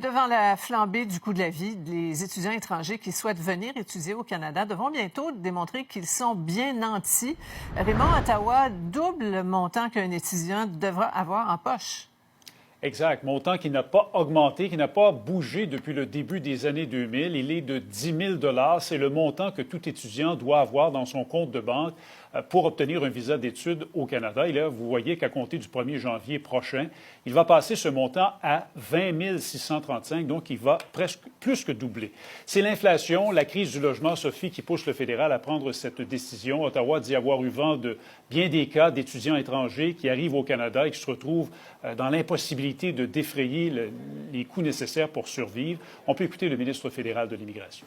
Devant la flambée du coût de la vie, les étudiants étrangers qui souhaitent venir étudier au Canada devront bientôt démontrer qu'ils sont bien nantis. Raymond, Ottawa double le montant qu'un étudiant devra avoir en poche. Exact. Montant qui n'a pas augmenté, qui n'a pas bougé depuis le début des années 2000. Il est de 10 000 $. C'est le montant que tout étudiant doit avoir dans son compte de banque pour obtenir un visa d'études au Canada. Et là, vous voyez qu'à compter du 1er janvier prochain, il va passer ce montant à 20 635, donc il va presque plus que doubler. C'est l'inflation, la crise du logement, Sophie, qui pousse le fédéral à prendre cette décision. Ottawa dit avoir eu vent de bien des cas d'étudiants étrangers qui arrivent au Canada et qui se retrouvent dans l'impossibilité de défrayer les coûts nécessaires pour survivre. On peut écouter le ministre fédéral de l'Immigration.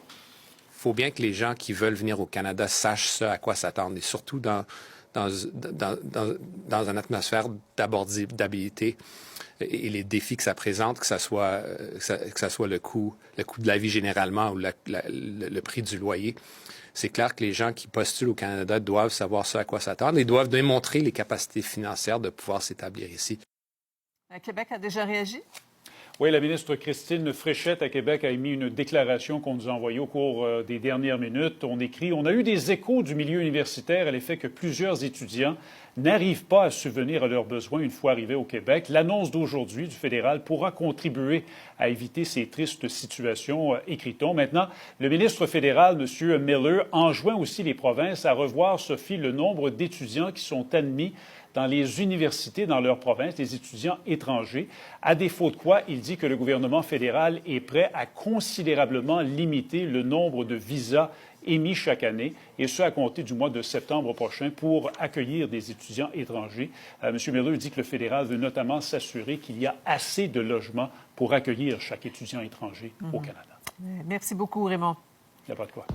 Il faut bien que les gens qui veulent venir au Canada sachent ce à quoi s'attendre, et surtout dans une atmosphère d'abordabilité et les défis que ça présente, que ça soit le coût de la vie généralement ou le prix du loyer. C'est clair que les gens qui postulent au Canada doivent savoir ce à quoi s'attendre et doivent démontrer les capacités financières de pouvoir s'établir ici. Québec a déjà réagi? Oui, la ministre Christine Fréchette à Québec a émis une déclaration qu'on nous a envoyée au cours des dernières minutes. On écrit « On a eu des échos du milieu universitaire à l'effet que plusieurs étudiants n'arrivent pas à subvenir à leurs besoins une fois arrivés au Québec. L'annonce d'aujourd'hui du fédéral pourra contribuer à éviter ces tristes situations, écrit-on. Maintenant, le ministre fédéral, M. Miller, enjoint aussi les provinces à revoir, Sophie, le nombre d'étudiants qui sont admis dans les universités dans leur province, les étudiants étrangers. À défaut de quoi, il dit que le gouvernement fédéral est prêt à considérablement limiter le nombre de visas émis chaque année, et ce à compter du mois de septembre prochain pour accueillir des étudiants étrangers. M. Miller dit que le fédéral veut notamment s'assurer qu'il y a assez de logements pour accueillir chaque étudiant étranger au Canada. Merci beaucoup, Raymond. Il n'y a pas de quoi.